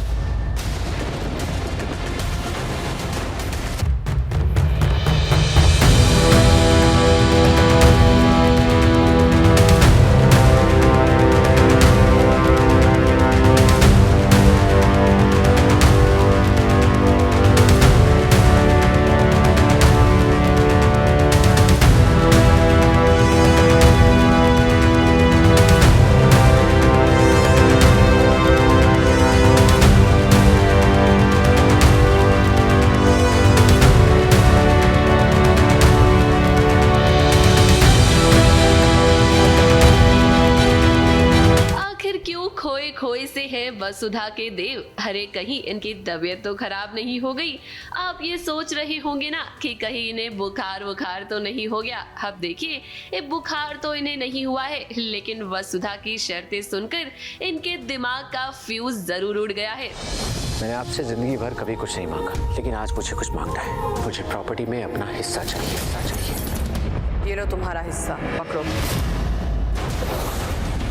वसुधा के देव, अरे कहीं इनकी तबीयत तो खराब नहीं हो गई? आप ये सोच रहे होंगे ना कि कहीं इन्हें बुखार तो नहीं हो गया। अब देखिए, ये बुखार तो इन्हें नहीं हुआ है, लेकिन वसुधा की शर्तें सुनकर इनके दिमाग का फ्यूज जरूर उड़ गया है। मैंने आपसे जिंदगी भर कभी कुछ नहीं मांगा, लेकिन आज मुझे कुछ मांगना है। मुझे प्रॉपर्टी में अपना हिस्सा चाहिए। ये लो तुम्हारा हिस्सा, पकड़ो।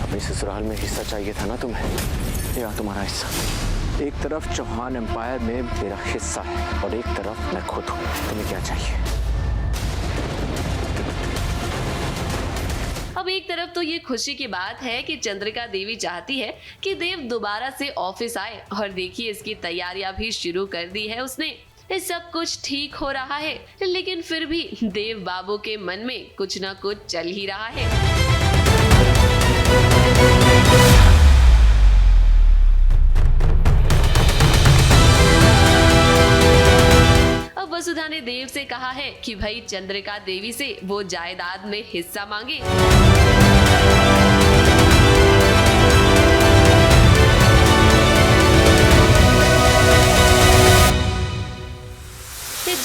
अपने ससुराल में हिस्सा चाहिए था ना तुम्हें, या तुम्हारा हिस्सा। एक तरफ चौहान एम्पायर में मेरा हिस्सा है और एक तरफ मैं खुद हूँ। तुम्हें क्या चाहिए? अब एक तरफ तो ये खुशी की बात है कि चंद्रिका देवी चाहती है कि देव दोबारा से ऑफिस आए, और देखिए इसकी तैयारियां भी शुरू कर दी है उसने। ये सब कुछ ठीक हो रहा है, लेकिन फिर भी देव बाबू के मन में कुछ ना कुछ चल ही रहा है। अब वसुधा ने देव से कहा है कि भाई चंद्रिका देवी से वो जायदाद में हिस्सा मांगे।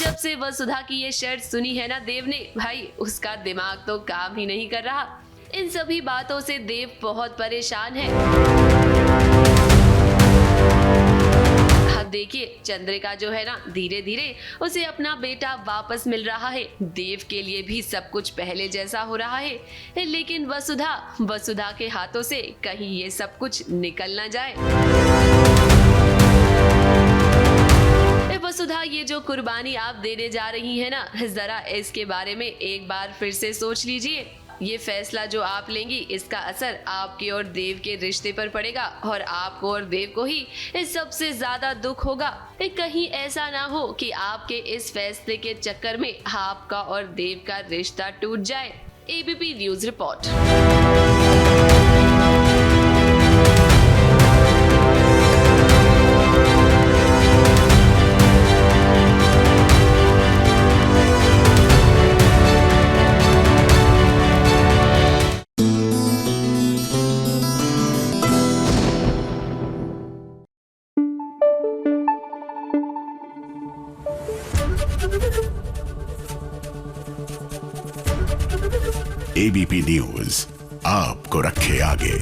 जब से वसुधा की ये शर्त सुनी है ना देव ने, भाई उसका दिमाग तो काम ही नहीं कर रहा। इन सभी बातों से देव बहुत परेशान है। अब देखिए, चंद्रिका जो है ना, धीरे धीरे उसे अपना बेटा वापस मिल रहा है। देव के लिए भी सब कुछ पहले जैसा हो रहा है, लेकिन वसुधा के हाथों से कहीं ये सब कुछ निकल ना जाए। वसुधा, ये जो कुर्बानी आप देने जा रही है ना, जरा इसके बारे में एक बार फिर से सोच लीजिए। ये फैसला जो आप लेंगी इसका असर आपके और देव के रिश्ते पर पड़ेगा और आपको और देव को ही इस सबसे ज्यादा दुख होगा। कहीं ऐसा ना हो कि आपके इस फैसले के चक्कर में आपका और देव का रिश्ता टूट जाए। ABP news report. ABP news आपको रखे आगे।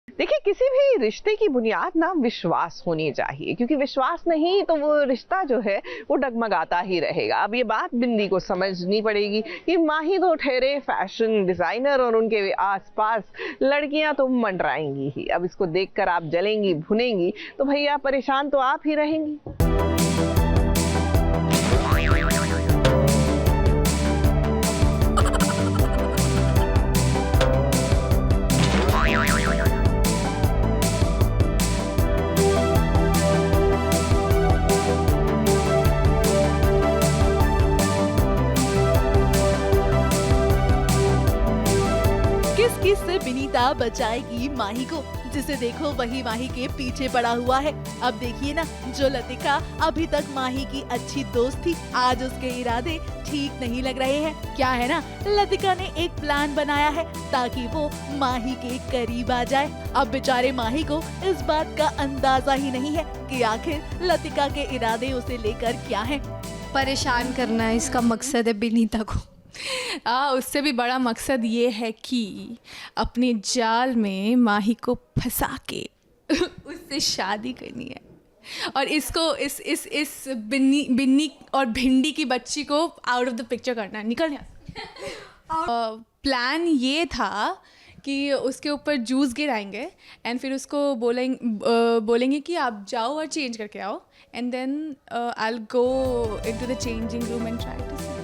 देखिए, किसी भी रिश्ते की बुनियाद ना विश्वास होनी चाहिए, क्योंकि विश्वास नहीं तो वो रिश्ता जो है वो डगमगाता ही रहेगा। अब ये बात बिंदी को समझनी पड़ेगी कि माही तो ठहरे फैशन डिजाइनर और उनके आसपास लड़कियां तो मंडराएंगी ही। अब इसको देखकर आप जलेंगी भुनेंगी तो भैया परेशान तो आप ही रहेंगी। किस से विनीता बचाएगी माही को, जिसे देखो वही माही के पीछे पड़ा हुआ है। अब देखिए ना, जो लतिका अभी तक माही की अच्छी दोस्त थी, आज उसके इरादे ठीक नहीं लग रहे हैं। क्या है ना, लतिका ने एक प्लान बनाया है ताकि वो माही के करीब आ जाए। अब बेचारे माही को इस बात का अंदाजा ही नहीं है कि आखिर लतिका के इरादे उसे लेकर क्या हैं। परेशान करना है इसका मकसद है विनीता को। उससे भी बड़ा मकसद ये है कि अपने जाल में माही को फंसा के उससे शादी करनी है और इसको इस बिन्नी और भिंडी की बच्ची को आउट ऑफ द पिक्चर करना है, निकल यहाँ। प्लान ये था कि उसके ऊपर जूस गिराएंगे एंड फिर उसको बोलेंगे कि आप जाओ और चेंज करके आओ and then I will go into the changing room and try to.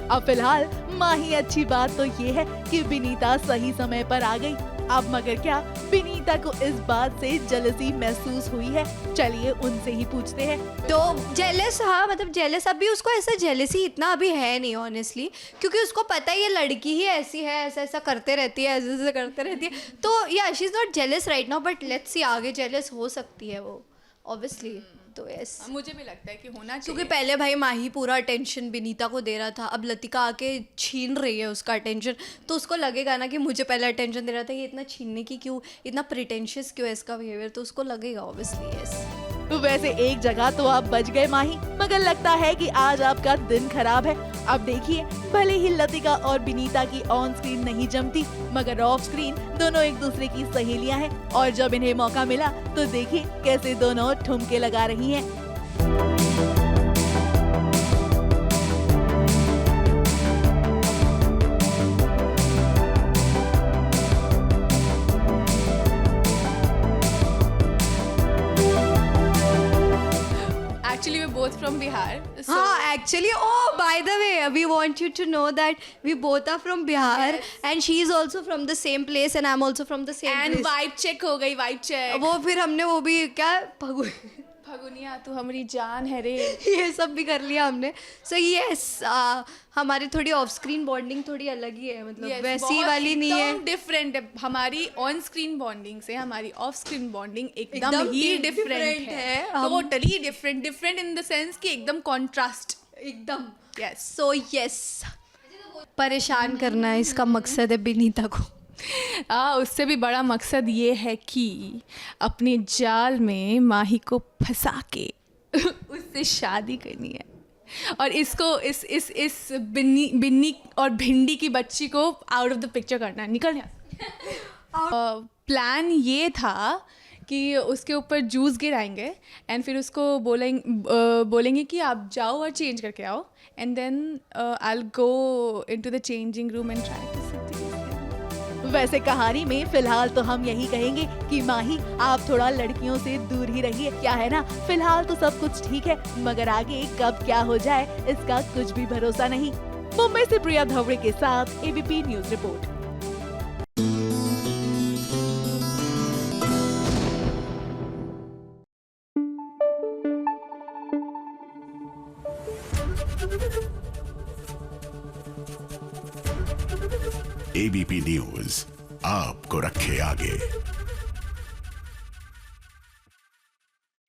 अब फिलहाल माही अच्छी बात तो ये है कि विनीता सही समय पर आ गई। अब मगर क्या विनीता को इस बात से जेलसी महसूस हुई है? चलिए उनसे ही पूछते हैं। तो जेलस, हाँ मतलब जेलस, अभी उसको ऐसा जेलसी इतना अभी है नहीं ऑनेस्टली, क्योंकि उसको पता है ये लड़की ही ऐसी है, ऐसा ऐसा करते रहती है, ऐसे ऐसे करते रहती है। तो या she is not jealous right now, but let's see आगे जेलस हो सकती है वो ऑब्वियसली। तो यस, मुझे भी लगता है कि होना चाहिए, क्योंकि पहले भाई माही पूरा अटेंशन विनीता को दे रहा था, अब लतिका आके छीन रही है उसका अटेंशन, तो उसको लगेगा ना कि मुझे पहले अटेंशन दे रहा था, ये इतना छीनने की क्यों, इतना प्रिटेंशियस क्यों है इसका बिहेवियर, तो उसको लगेगा ऑब्वियसली। यस, वैसे एक जगह तो आप बच गए माही, मगर लगता है कि आज आपका दिन खराब है। अब देखिए, भले ही लतिका और विनीता की ऑन स्क्रीन नहीं जमती, मगर ऑफ स्क्रीन दोनों एक दूसरे की सहेलियां हैं और जब इन्हें मौका मिला तो देखिए कैसे दोनों ठुमके लगा रही हैं। Actually, we're both from Bihar. So actually, oh, by the way, we want you to know that we both are from Bihar, yes. And she is also from the same place and I'm also from the same and place. vibe check हो गई, vibe check. वो फिर हमने वो भी क्या फगुनिया तू हमारी जान है रे, ये सब भी कर लिया हमने। सो यस, हमारी थोड़ी ऑफ स्क्रीन बॉन्डिंग थोड़ी अलग ही है, मतलब वैसी वाली नहीं है, डिफरेंट है। हमारी ऑन स्क्रीन बॉन्डिंग से हमारी ऑफ स्क्रीन बॉन्डिंग एकदम ही डिफरेंट है, totally different in the sense कि एकदम कॉन्ट्रास्ट एकदम। यस, सो यस, परेशान करना है इसका मकसद है विनीता को। उससे भी बड़ा मकसद ये है कि अपने जाल में माही को फंसा के उससे शादी करनी है और इसको इस बिन्नी और भिंडी की बच्ची को आउट ऑफ द पिक्चर करना है, निकल यहाँ। प्लान ये था कि उसके ऊपर जूस गिराएंगे एंड फिर उसको बोलेंगे कि आप जाओ और चेंज करके आओ and then I will go into the changing room and try to. वैसे कहानी में फिलहाल तो हम यही कहेंगे कि माही आप थोड़ा लड़कियों से दूर ही रहिए। क्या है ना, फिलहाल तो सब कुछ ठीक है, मगर आगे कब क्या हो जाए इसका कुछ भी भरोसा नहीं। मुंबई से प्रिया धवड़े के साथ ABP news report. ABP news आपको रखे आगे।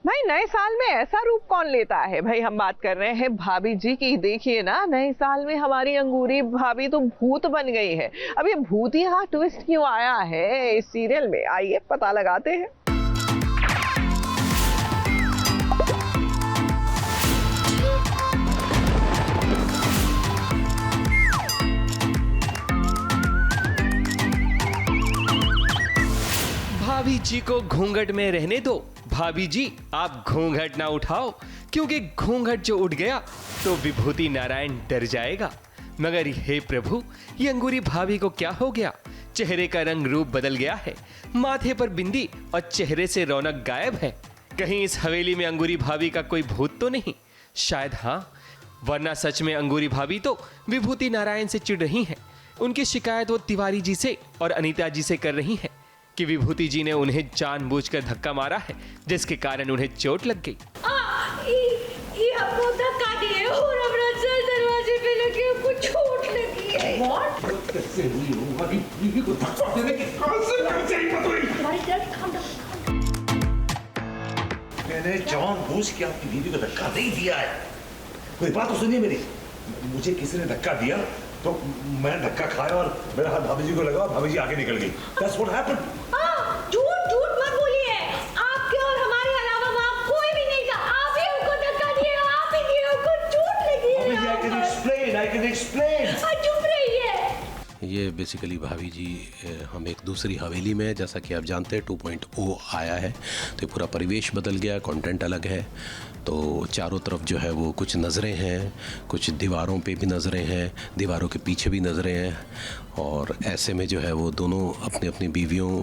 भाई नए साल में ऐसा रूप कौन लेता है? भाई हम बात कर रहे हैं भाभी जी की। देखिए ना, नए साल में हमारी अंगूरी भाभी तो भूत बन गई है। अब ये भूतिया ट्विस्ट क्यों आया है इस सीरियल में, आइए पता लगाते हैं। भाभी जी को घूंघट में रहने दो। भाभी जी आप घूंघट ना उठाओ, क्योंकि घूंघट जो उठ गया तो विभूति नारायण डर जाएगा। मगर हे प्रभु, ये अंगूरी भाभी को क्या हो गया? चेहरे का रंग रूप बदल गया है, माथे पर बिंदी और चेहरे से रौनक गायब है। कहीं इस हवेली में अंगूरी भाभी का कोई भूत तो नहीं? शायद हाँ, वरना सच में अंगूरी भाभी तो विभूति नारायण से चिढ़ रही हैं। उनकी शिकायत वो तिवारी जी से और अनीता जी से कर रही हैं कि विभूति जी ने उन्हें जानबूझकर धक्का मारा है, जिसके कारण उन्हें चोट लग गई। हमको धक्का दिए और हमारा सर दरवाजे पे लगे, हमको चोट लगी है। कैसे हुई होगा कि बीवी को धक्का देने की कौन सी बात है? मैंने जानबूझ के आपकी बीवी को धक्का नहीं दिया है। कोई बात तो सुनिए मेरी, मुझे किसी ने धक्का दिया तो मैंने धक्का खाया और मेरा हाथ भाभी जी को लगा और भाभी जी आगे निकल गई। That's what happened. झूठ मत बोलिए। आपके और हमारे अलावा वहाँ कोई भी नहीं था। आप ही हमको धक्का दिए, आप ही दिए, हमको चोट लगी है। I can explain. चुप रहिए। ये बेसिकली भाभी जी, हम एक दूसरी हवेली में, जैसा कि आप जानते हैं 2.0 आया है, तो पूरा परिवेश बदल गया, कंटेंट अलग है। तो चारों तरफ जो है वो कुछ नज़रें हैं, कुछ दीवारों पे भी नज़रें हैं, दीवारों के पीछे भी नज़रें हैं, और ऐसे में जो है वो दोनों अपनी अपनी बीवियों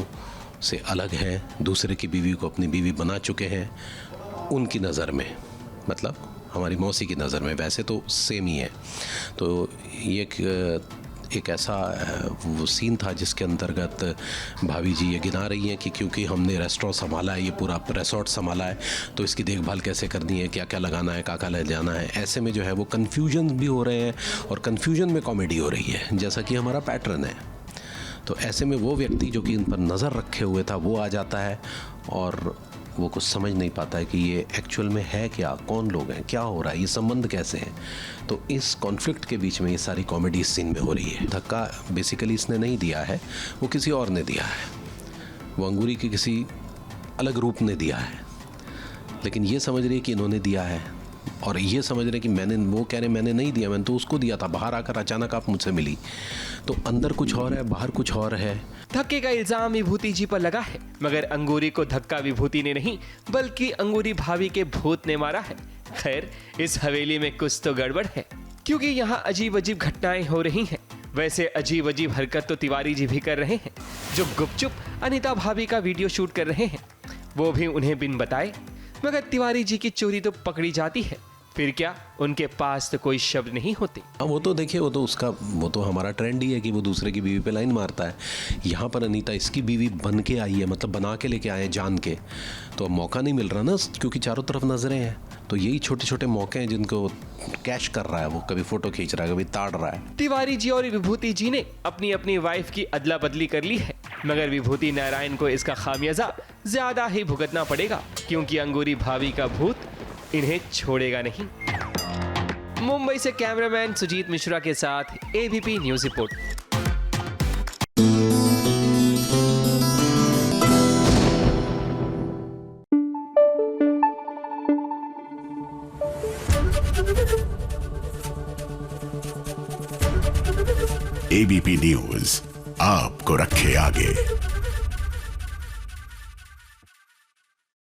से अलग हैं, दूसरे की बीवी को अपनी बीवी बना चुके हैं उनकी नज़र में, मतलब हमारी मौसी की नज़र में। वैसे तो सेम ही है। तो ये एक ऐसा वो सीन था जिसके अंतर्गत भाभी जी ये गिना रही हैं कि क्योंकि हमने रेस्टोरेंट संभाला है, ये पूरा रिसोर्ट संभाला है, तो इसकी देखभाल कैसे करनी है, क्या क्या लगाना है, क्या ले जाना है। ऐसे में जो है वो कन्फ्यूजन भी हो रहे हैं और कन्फ्यूजन में कॉमेडी हो रही है, जैसा कि हमारा पैटर्न है। तो ऐसे में वो व्यक्ति जो कि इन पर नज़र रखे हुए था वो आ जाता है और वो कुछ समझ नहीं पाता है कि ये एक्चुअल में है क्या, कौन लोग हैं, क्या हो रहा है, ये संबंध कैसे हैं। तो इस कॉन्फ्लिक्ट के बीच में ये सारी कॉमेडी इस सीन में हो रही है। धक्का बेसिकली इसने नहीं दिया है, वो किसी और ने दिया है, वो अंगूरी के किसी अलग रूप ने दिया है, लेकिन ये समझ रही है कि इन्होंने दिया है, और ये समझ रहे कि मैंने, वो कह रहे मैंने नहीं दिया, मैंने तो उसको दिया था, बाहर आकर अचानक आप मुझसे मिली। तो अंदर कुछ और है, बाहर कुछ और है। धक्के का इल्जाम विभूति जी पर लगा है, मगर अंगूरी को धक्का विभूति ने नहीं बल्कि अंगूरी भाभी के भूत ने मारा है। खैर, इस हवेली में कुछ तो गड़बड़ है, क्योंकि यहाँ अजीब अजीब घटनाएं हो रही हैं। वैसे अजीब अजीब हरकत तो तिवारी जी भी कर रहे हैं, जो गुपचुप अनीता भाभी का वीडियो शूट कर रहे हैं, वो भी उन्हें बिन बताए। मगर तिवारी जी की चोरी तो पकड़ी जाती है, फिर क्या उनके पास तो कोई शब्द नहीं होते। वो तो देखिए, वो तो हमारा ट्रेंड ही है कि वो दूसरे की बीवी पे लाइन मारता है। यहाँ पर अनीता इसकी बीवी बन के आई है, मतलब बना के लेके आए जान के, तो अब मौका नहीं मिल रहा ना, क्योंकि चारों तरफ नजरें हैं। तो यही छोटे छोटे मौके हैं जिनको कैश कर रहा है, वो कभी फोटो खींच रहा है, कभी ताड़ रहा है। तिवारी जी और विभूति जी ने अपनी अपनी वाइफ की अदला बदली कर ली है, मगर विभूति नारायण को इसका खामियाजा ज्यादा ही भुगतना पड़ेगा, क्योंकि अंगूरी भाभी का भूत इन्हें छोड़ेगा नहीं। मुंबई से कैमरामैन सुजीत मिश्रा के साथ ABP news report. ABP news आपको रखे आगे।